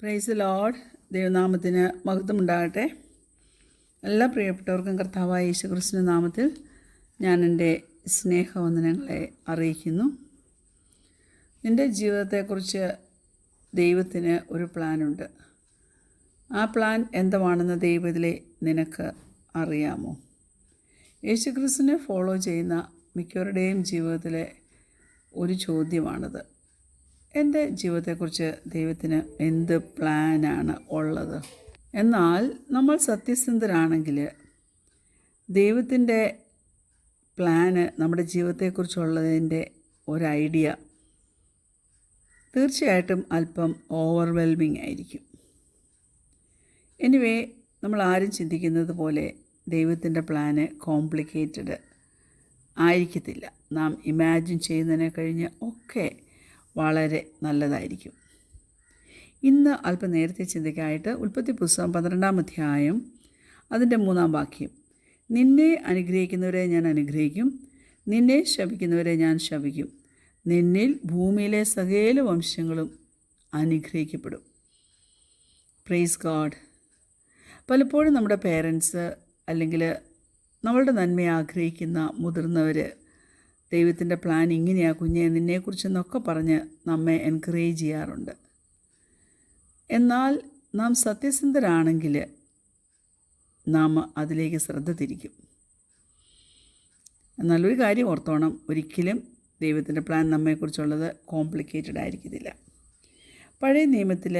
Praise Lord. ദൈവനാമത്തിന് മഹത്വമുണ്ടാകട്ടെ. എല്ലാ പ്രിയപ്പെട്ടവർക്കും കർത്താവായ യേശുക്രിസ്തുവിന്റെ നാമത്തിൽ ഞാൻ എൻ്റെ സ്നേഹവന്ദനങ്ങളെ അറിയിക്കുന്നു. നിൻ്റെ ജീവിതത്തെക്കുറിച്ച് ദൈവത്തിന് ഒരു പ്ലാനുണ്ട്. ആ പ്ലാൻ എന്തുവാണെന്ന് ദൈവത്തിലെ നിനക്ക് അറിയാമോ? യേശുക്രിസ്തുവിനെ ഫോളോ ചെയ്യുന്ന മിക്കവരുടെയും ജീവിതത്തിലെ ഒരു ചോദ്യമാണിത്. എൻ്റെ ജീവിതത്തെക്കുറിച്ച് ദൈവത്തിന് എന്ത് പ്ലാനാണ് ഉള്ളത്? എന്നാൽ നമ്മൾ സത്യസന്ധരാണെങ്കിൽ ദൈവത്തിൻ്റെ പ്ലാന് നമ്മുടെ ജീവിതത്തെക്കുറിച്ചുള്ളതിൻ്റെ ഒരു ഐഡിയ തീർച്ചയായിട്ടും അല്പം ഓവർവെൽമിംഗ് ആയിരിക്കും. എനിവേ, നമ്മൾ ആരും ചിന്തിക്കുന്നത് പോലെ ദൈവത്തിൻ്റെ പ്ലാന് കോംപ്ലിക്കേറ്റഡ് ആയിരിക്കത്തില്ല. നാം ഇമാജിൻ ചെയ്യുന്നതിനെ കഴിഞ്ഞ് ഒക്കെ വളരെ നല്ലതായിരിക്കും. ഇന്ന് അല്പം നേരത്തെ ചിന്തയ്ക്കായിട്ട് ഉൽപ്പത്തി പുസ്തകം 12-ാം അധ്യായം അതിൻ്റെ 3-ാം വാക്യം, നിന്നെ അനുഗ്രഹിക്കുന്നവരെ ഞാൻ അനുഗ്രഹിക്കും, നിന്നെ ശപിക്കുന്നവരെ ഞാൻ ശപിക്കും, നിന്നിൽ ഭൂമിയിലെ സകല വംശങ്ങളും അനുഗ്രഹിക്കപ്പെടും. Praise God. പലപ്പോഴും നമ്മുടെ പേരൻസ് അല്ലെങ്കിൽ നമ്മളുടെ നന്മയെ ആഗ്രഹിക്കുന്ന മുതിർന്നവർ ദൈവത്തിൻ്റെ പ്ലാൻ ഇങ്ങനെയാ കുഞ്ഞെ നിന്നെക്കുറിച്ചെന്നൊക്കെ പറഞ്ഞ് നമ്മെ എൻകറേജ് ചെയ്യാറുണ്ട്. എന്നാൽ നാം സത്യസന്ധരാണെങ്കിൽ നാം അതിലേക്ക് ശ്രദ്ധ തിരിക്കും. എന്നാൽ ഒരു കാര്യം ഓർത്തോണം, ഒരിക്കലും ദൈവത്തിൻ്റെ പ്ലാൻ നമ്മെക്കുറിച്ചുള്ളത് കോംപ്ലിക്കേറ്റഡ് ആയിരിക്കത്തില്ല. പഴയ നിയമത്തിൽ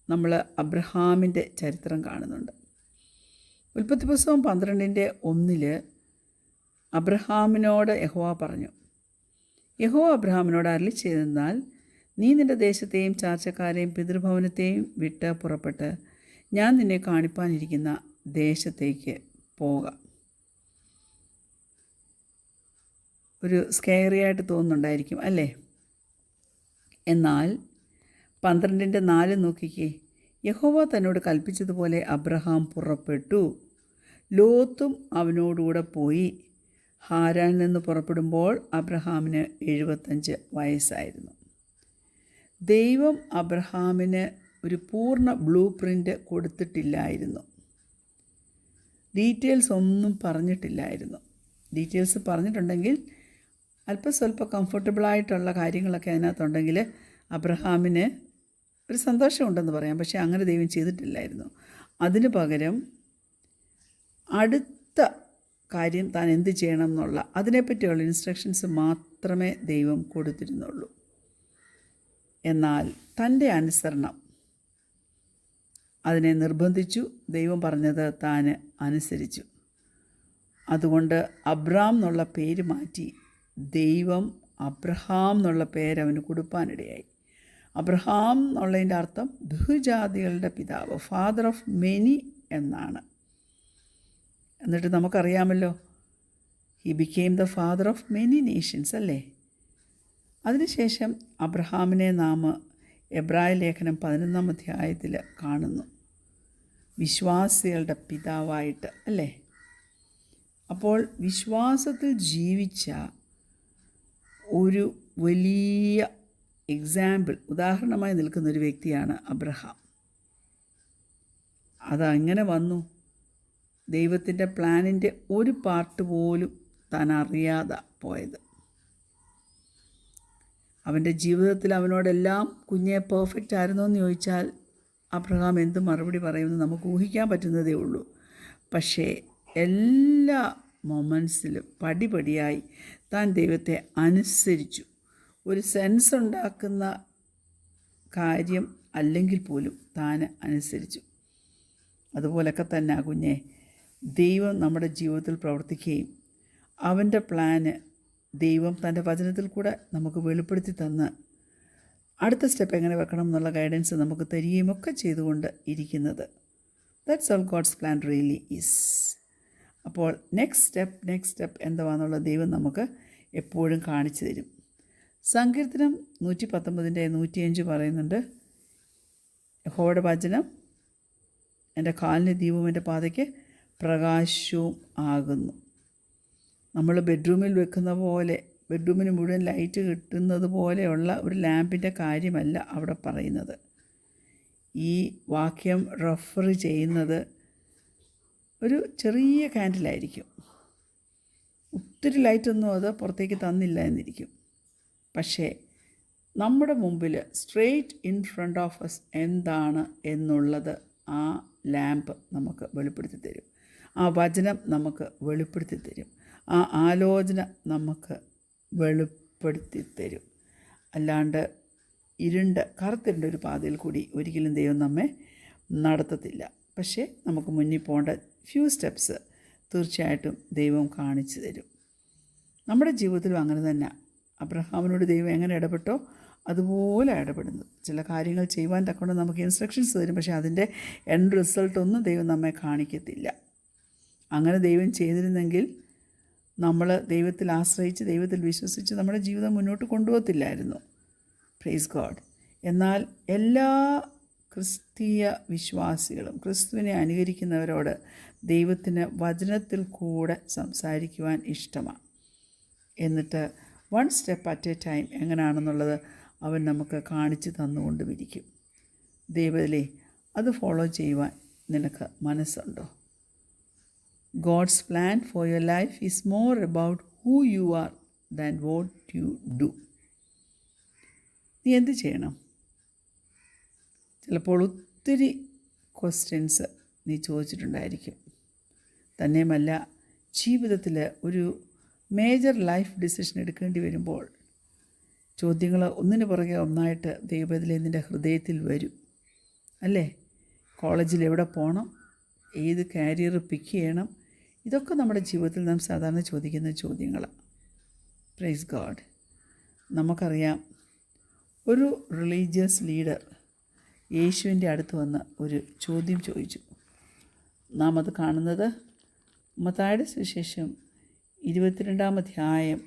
നമ്മൾ അബ്രഹാമിൻ്റെ ചരിത്രം കാണുന്നുണ്ട്. ഉൽപ്പത്തി പുസ്തകം 12:1 അബ്രഹാമിനോട് യഹോവ പറഞ്ഞു, യഹോവ അബ്രഹാമിനോട് അരുളി ചെയ്തെന്നാൽ, നീ നിൻ്റെ ദേശത്തെയും ചാർച്ചക്കാരെയും പിതൃഭവനത്തെയും വിട്ട് പുറപ്പെട്ട് ഞാൻ നിന്നെ കാണിപ്പാനിരിക്കുന്ന ദേശത്തേക്ക് പോകാം. ഒരു സ്കെയറിയായിട്ട് തോന്നുന്നുണ്ടായിരിക്കും അല്ലേ? എന്നാൽ 12:4 നോക്കിക്കേ, യഹോവ തന്നോട് കൽപ്പിച്ചതുപോലെ അബ്രഹാം പുറപ്പെട്ടു. ലോത്തും അവനോടുകൂടെ പോയി. ഹാരാനിൽ നിന്ന് പുറപ്പെടുമ്പോൾ അബ്രഹാമിന് 75 വയസ്സായിരുന്നു. ദൈവം അബ്രഹാമിന് ഒരു പൂർണ്ണ ബ്ലൂ പ്രിൻ്റ് കൊടുത്തിട്ടില്ലായിരുന്നു. ഡീറ്റെയിൽസ് ഒന്നും പറഞ്ഞിട്ടില്ലായിരുന്നു. ഡീറ്റെയിൽസ് പറഞ്ഞിട്ടുണ്ടെങ്കിൽ അല്പസ്വല്പം കംഫർട്ടബിളായിട്ടുള്ള കാര്യങ്ങളൊക്കെ അതിനകത്തുണ്ടെങ്കിൽ അബ്രഹാമിന് ഒരു സന്തോഷമുണ്ടെന്ന് പറയാം. പക്ഷേ അങ്ങനെ ദൈവം ചെയ്തിട്ടില്ലായിരുന്നു. അതിനു പകരം അടുത്ത കാര്യം താൻ എന്ത് ചെയ്യണം എന്നുള്ള അതിനെപ്പറ്റിയുള്ള ഇൻസ്ട്രക്ഷൻസ് മാത്രമേ ദൈവം കൊടുത്തിരുന്നുള്ളൂ. എന്നാൽ തൻ്റെ അനുസരണം അതിനെ നിർബന്ധിച്ചു. ദൈവം പറഞ്ഞത് താൻ അനുസരിച്ചു. അതുകൊണ്ട് അബ്രാം എന്നുള്ള പേര് മാറ്റി ദൈവം അബ്രഹാം എന്നുള്ള പേര് അവന് കൊടുപ്പാനിടയായി. അബ്രഹാം എന്നുള്ളതിൻ്റെ അർത്ഥം ബഹുജാതികളുടെ പിതാവ്, ഫാദർ ഓഫ് മെനി എന്നാണ്. എന്നിട്ട് നമുക്കറിയാമല്ലോ, he became the father of many Nations അല്ലേ? അതിനുശേഷം അബ്രഹാമിനെ നാം എബ്രായ ലേഖനം 11-ാം അധ്യായത്തിൽ കാണുന്നു, വിശ്വാസികളുടെ പിതാവായിട്ട് അല്ലേ? അപ്പോൾ വിശ്വാസത്തിൽ ജീവിച്ച ഒരു വലിയ എക്സാമ്പിൾ, ഉദാഹരണമായി നിൽക്കുന്നൊരു വ്യക്തിയാണ് അബ്രഹാം. അതങ്ങനെ വന്നു. ദൈവത്തിൻ്റെ പ്ലാനിൻ്റെ ഒരു പാർട്ട് പോലും താൻ അറിയാതെ പോയത്. അവൻ്റെ ജീവിതത്തിൽ അവനോടെല്ലാം കുഞ്ഞെ പെർഫെക്റ്റ് ആയിരുന്നോ എന്ന് ചോദിച്ചാൽ അബ്രഹാം എന്ത് മറുപടി പറയുമെന്ന് നമുക്ക് ഊഹിക്കാൻ പറ്റുന്നതേ ഉള്ളൂ. പക്ഷേ എല്ലാ മൊമെൻറ്റ്സിലും പടിപടിയായി താൻ ദൈവത്തെ അനുസരിച്ചു. ഒരു സെൻസ് ഉണ്ടാക്കുന്ന കാര്യം അല്ലെങ്കിൽ പോലും താൻ അനുസരിച്ചു. അതുപോലൊക്കെ തന്നെ കുഞ്ഞെ ദൈവം നമ്മുടെ ജീവിതത്തിൽ പ്രവർത്തിക്കുകയും അവൻ്റെ പ്ലാന് ദൈവം തൻ്റെ വചനത്തിൽ കൂടെ നമുക്ക് വെളിപ്പെടുത്തി തന്ന് അടുത്ത സ്റ്റെപ്പ് എങ്ങനെ വെക്കണം എന്നുള്ള ഗൈഡൻസ് നമുക്ക് തരികയും ഒക്കെ ചെയ്തുകൊണ്ട് ഇരിക്കുന്നത്. That's all God's plan really is. അപ്പോൾ നെക്സ്റ്റ് സ്റ്റെപ്പ് എന്താണെന്നുള്ള ദൈവം നമുക്ക് എപ്പോഴും കാണിച്ചു തരും. സങ്കീർത്തനം 119:105 പറയുന്നുണ്ട്, യഹോവയുടെ വചനം എൻ്റെ കാലിന് ദീപവും എൻ്റെ പാതയ്ക്ക് പ്രകാശവും ആകുന്നു. നമ്മൾ ബെഡ്റൂമിൽ വെക്കുന്ന പോലെ, ബെഡ്റൂമിന് മുഴുവൻ ലൈറ്റ് കിട്ടുന്നത് പോലെയുള്ള ഒരു ലാമ്പിൻ്റെ കാര്യമല്ല അവിടെ പറയുന്നത്. ഈ വാക്യം റെഫർ ചെയ്യുന്നത് ഒരു ചെറിയ കാൻഡിലായിരിക്കും. ഒത്തിരി ലൈറ്റൊന്നും അത് പുറത്തേക്ക് തന്നില്ല എന്നിരിക്കും. പക്ഷേ നമ്മുടെ മുമ്പിൽ straight in front of us എന്താണ് എന്നുള്ളത് ആ ലാമ്പ് നമുക്ക് വെളിപ്പെടുത്തി തരും. ആ വചനം നമുക്ക് വെളിപ്പെടുത്തി തരും. ആ ആലോചന നമുക്ക് വെളിപ്പെടുത്തി തരും. അല്ലാണ്ട് കറുത്തിരുണ്ട ഒരു പാതയിൽ കൂടി ഒരിക്കലും ദൈവം നമ്മെ നടത്തത്തില്ല. പക്ഷേ നമുക്ക് മുന്നിൽ പോകേണ്ട ഫ്യൂ സ്റ്റെപ്സ് തീർച്ചയായിട്ടും ദൈവം കാണിച്ചു തരും. നമ്മുടെ ജീവിതത്തിലും അങ്ങനെ തന്നെ. അബ്രഹാമിനോട് ദൈവം എങ്ങനെ ഇടപെട്ടോ അതുപോലെ ഇടപെടുന്നത്. ചില കാര്യങ്ങൾ ചെയ്യുവാൻ തക്കൊണ്ട് നമുക്ക് ഇൻസ്ട്രക്ഷൻസ് തരും. പക്ഷേ അതിൻ്റെ എൻഡ് റിസൾട്ടൊന്നും ദൈവം നമ്മെ കാണിക്കത്തില്ല. അങ്ങനെ ദൈവം ചെയ്തിരുന്നെങ്കിൽ നമ്മൾ ദൈവത്തിൽ ആശ്രയിച്ച് ദൈവത്തിൽ വിശ്വസിച്ച് നമ്മുടെ ജീവിതം മുന്നോട്ട് കൊണ്ടുപോകത്തില്ലായിരുന്നു. Praise God. എന്നാൽ എല്ലാ ക്രിസ്തീയ വിശ്വാസികളും ക്രിസ്തുവിനെ അനുകരിക്കുന്നവരോട് ദൈവത്തിന് വചനത്തിൽ കൂടെ സംസാരിക്കുവാൻ ഇഷ്ടമാണ്. എന്നിട്ട് 1 സ്റ്റെപ്പ് അറ്റ് എ ടൈം എങ്ങനെയാണെന്നുള്ളത് അവൻ നമുക്ക് കാണിച്ചു തന്നുകൊണ്ടുമിരിക്കും. ദൈവത്തിലെ അത് ഫോളോ ചെയ്യുവാൻ നിനക്ക് മനസ്സുണ്ടോ? God's plan for your life is more about who you are than what you do. നീ എന്ത് ചെയ്യണം? ചിലപ്പോൾ ഒത്തിരി ക്വസ്റ്റ്യൻസ് നീ ചോദിച്ചിട്ടുണ്ടായിരിക്കും. തന്നെയുമല്ല, ജീവിതത്തിൽ ഒരു മേജർ ലൈഫ് ഡിസിഷൻ എടുക്കേണ്ടി വരുമ്പോൾ ചോദ്യങ്ങൾ ഒന്നിനു പുറകെ ഒന്നായിട്ട് ദൈവത്തിലെ നിൻ്റെ ഹൃദയത്തിൽ വരും അല്ലേ? കോളേജിൽ എവിടെ പോകണം? ഏത് കാരിയർ പിക്ക് ചെയ്യണം? ഇതൊക്കെ നമ്മുടെ ജീവിതത്തിൽ നാം സാധാരണ ചോദിക്കുന്ന ചോദ്യങ്ങളാണ്. Praise God. നമുക്കറിയാം, ഒരു റിലീജിയസ് ലീഡർ യേശുവിൻ്റെ അടുത്ത് വന്ന് ഒരു ചോദ്യം ചോദിച്ചു. നാം അത് കാണുന്നത് മത്തായിയുടെ സുവിശേഷം 22-ാം അധ്യായം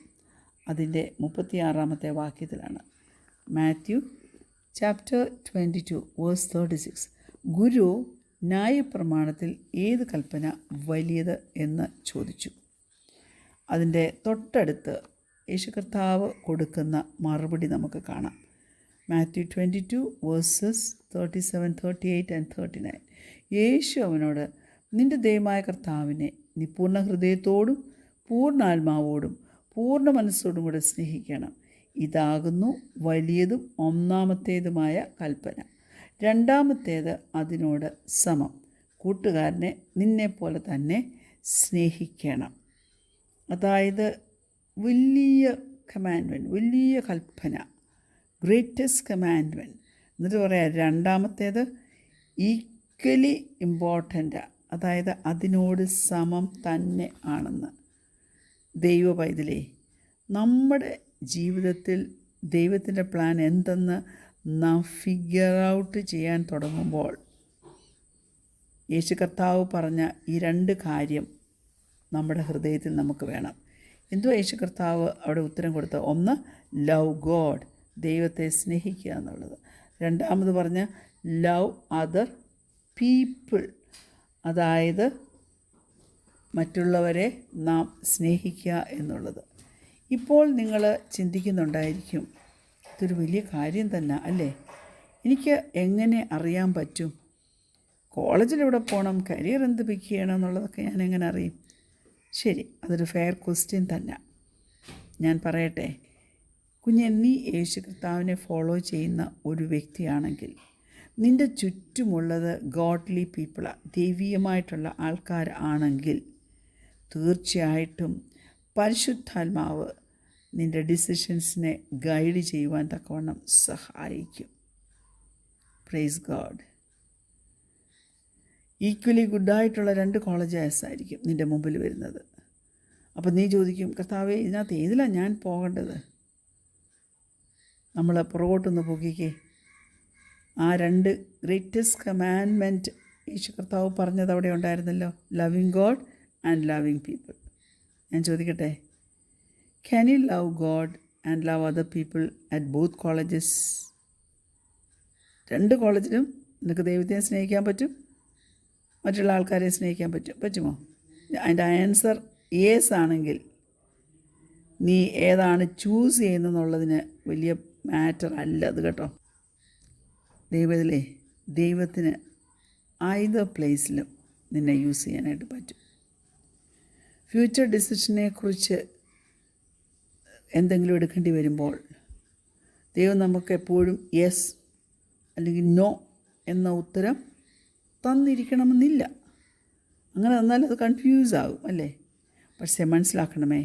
അതിൻ്റെ 36-ാമത്തെ വാക്യത്തിലാണ്. Matthew chapter 22 verse 36. ഗുരു, ന്യായപ്രമാണത്തിൽ ഏത് കൽപ്പന വലിയത് എന്ന് ചോദിച്ചു. അതിൻ്റെ തൊട്ടടുത്ത് യേശു കർത്താവ് കൊടുക്കുന്ന മറുപടി നമുക്ക് കാണാം. Mathew 22 versus 37, 38 and 39. യേശു അവനോട്, നിൻ്റെ ദൈവമായ കർത്താവിനെ നീ പൂർണ്ണ ഹൃദയത്തോടും പൂർണ്ണാത്മാവോടും പൂർണ്ണ മനസ്സോടും കൂടെ സ്നേഹിക്കണം. ഇതാകുന്നു വലിയതും ഒന്നാമത്തേതുമായ കൽപ്പന. രണ്ടാമത്തേത് അതിനോട് സമം. കൂട്ടുകാരനെ നിന്നെപ്പോലെ തന്നെ സ്നേഹിക്കണം. അതായത് വലിയ കമാൻഡ്മെൻറ്റ്, വലിയ കൽപ്പന, ഗ്രേറ്റസ്റ്റ് കമാൻഡ്മെൻറ്റ്. എന്നിട്ട് പറയാം രണ്ടാമത്തേത് ഈക്വലി ഇമ്പോർട്ടൻ്റാണ്, അതായത് അതിനോട് സമം തന്നെ ആണെന്ന്. ദൈവ പൈതലേ, നമ്മുടെ ജീവിതത്തിൽ ദൈവത്തിൻ്റെ പ്ലാൻ എന്തെന്ന് നാം ഫിഗർ ഔട്ട് ചെയ്യാൻ തുടങ്ങുമ്പോൾ യേശു കർത്താവ് പറഞ്ഞ ഈ 2 കാര്യം നമ്മുടെ ഹൃദയത്തിൽ നമുക്ക് വേണം. എന്തോ യേശു കർത്താവ് അവിടെ ഉത്തരം കൊടുത്ത ഒന്ന്, ലവ് ഗോഡ്, ദൈവത്തെ സ്നേഹിക്കുക എന്നുള്ളത്. രണ്ടാമത് പറഞ്ഞ ലവ് അതർ പീപ്പിൾ, അതായത് മറ്റുള്ളവരെ നാം സ്നേഹിക്കുക എന്നുള്ളത്. ഇപ്പോൾ നിങ്ങൾ ചിന്തിക്കുന്നുണ്ടായിരിക്കും, ഇതൊരു വലിയ കാര്യം തന്നെ അല്ലേ? എനിക്ക് എങ്ങനെ അറിയാൻ പറ്റും? കോളേജിലെവിടെ പോകണം, കരിയർ എന്ത് പിക്ക് ചെയ്യണം എന്നുള്ളതൊക്കെ ഞാൻ എങ്ങനെ അറിയും? ശരി, അതൊരു ഫെയർ ക്വസ്റ്റ്യൻ തന്നെ. ഞാൻ പറയട്ടെ, കുഞ്ഞെ, നീ യേശു കർത്താവിനെ ഫോളോ ചെയ്യുന്ന ഒരു വ്യക്തിയാണെങ്കിൽ നിൻ്റെ ചുറ്റുമുള്ളത് ഗോഡ്ലി പീപ്പിളാണ്, ദൈവീയമായിട്ടുള്ള ആൾക്കാർ ആണെങ്കിൽ തീർച്ചയായിട്ടും പരിശുദ്ധാത്മാവ് നിൻ്റെ ഡിസിഷൻസിനെ ഗൈഡ് ചെയ്യുവാൻ തക്കവണ്ണം സഹായിക്കും. Praise God. ഈക്വലി ഗുഡായിട്ടുള്ള 2 കോളേജസ് ആയിരിക്കും നിൻ്റെ മുമ്പിൽ വരുന്നത്. അപ്പോൾ നീ ചോദിക്കും, കർത്താവേ, ഇതിനകത്ത് ഏതിലാണ് ഞാൻ പോകേണ്ടത്? നമ്മൾ പുറകോട്ടൊന്ന് പോക്കിക്കേ. ആ 2 ഗ്രേറ്റസ്റ്റ് കമാൻഡ്മെൻറ്റ് യേശു കർത്താവ് പറഞ്ഞത് അവിടെ ഉണ്ടായിരുന്നല്ലോ, loving God and loving people. ഞാൻ ചോദിക്കട്ടെ, can you love God and love other people at both colleges? 2 കോളേജിലും നിനക്ക് ദൈവത്തെ സ്നേഹിക്കാൻ പറ്റും, മറ്റുള്ള ആൾക്കാരെ സ്നേഹിക്കാൻ പറ്റുമോ? അതിൻ്റെ ആൻസർ യേസ് ആണെങ്കിൽ നീ ഏതാണ് ചൂസ് ചെയ്യുന്നതെന്നുള്ളതിന് വലിയ മാറ്റർ അല്ല അത് കേട്ടോ. ദൈവത്തിലേ, ദൈവത്തിന് either പ്ലേസിലും നിന്നെ യൂസ് ചെയ്യാനായിട്ട് പറ്റും. ഫ്യൂച്ചർ ഡിസിഷനെക്കുറിച്ച് എന്തെങ്കിലും എടുക്കേണ്ടി വരുമ്പോൾ ദൈവം നമുക്ക് എപ്പോഴും യെസ് അല്ലെങ്കിൽ നോ എന്ന ഉത്തരം തന്നിരിക്കണമെന്നില്ല. അങ്ങനെ തന്നാൽ അത് കൺഫ്യൂസ് ആകും അല്ലേ? പക്ഷേ മനസ്സിലാക്കണമേ,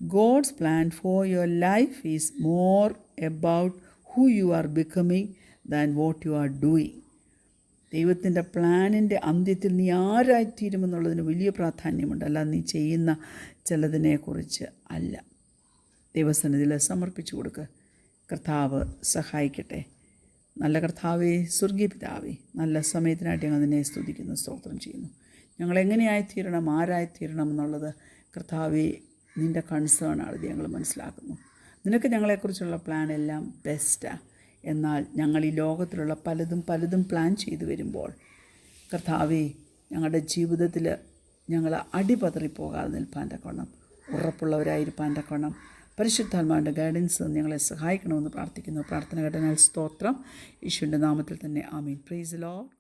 God's plan for your life is more about who you are becoming than what you are doing. ദൈവത്തിൻ്റെ പ്ലാനിൻ്റെ അന്ത്യത്തിൽ നീ ആരായിത്തീരുമെന്നുള്ളതിന് വലിയ പ്രാധാന്യമുണ്ട്, അല്ല നീ ചെയ്യുന്ന ചിലതിനെക്കുറിച്ച് അല്ല. ദൈവസന്നിധിയിൽ സമർപ്പിച്ചു കൊടുക്കുക. കർത്താവ് സഹായിക്കട്ടെ. നല്ല കർത്താവേ, സ്വർഗീയ പിതാവേ, നല്ല സമയത്തിനായിട്ട് ഞങ്ങൾ നിന്നെ സ്തുതിക്കുന്നു, സ്തോത്രം ചെയ്യുന്നു. ഞങ്ങളെങ്ങനെയായിത്തീരണം, ആരായിത്തീരണം എന്നുള്ളത് കർത്താവേ നിൻ്റെ കൺസേണാണ്. ഇത് ഞങ്ങൾ മനസ്സിലാക്കുന്നു. നിനക്ക് ഞങ്ങളെക്കുറിച്ചുള്ള പ്ലാൻ എല്ലാം ബെസ്റ്റാണ്. എന്നാൽ ഞങ്ങൾ ഈ ലോകത്തിലുള്ള പലതും പ്ലാൻ ചെയ്തു വരുമ്പോൾ കർത്താവേ, ഞങ്ങളുടെ ജീവിതത്തിൽ ഞങ്ങൾ അടിപതറിപ്പോകാതെ നിൽപ്പാൻ തക്കവണ്ണം, ഉറപ്പുള്ളവരായിരിക്കാൻ തക്കവണ്ണം പരിശുദ്ധാത്മാവിൻ്റെ ഗൈഡൻസ് ഞങ്ങളെ സഹായിക്കണമെന്ന് പ്രാർത്ഥിക്കുന്നു. പ്രാർത്ഥന കേട്ടതിനാൽ സ്തോത്രം. യേശുവിൻ്റെ നാമത്തിൽ തന്നെ ആമീൻ. Praise the Lord.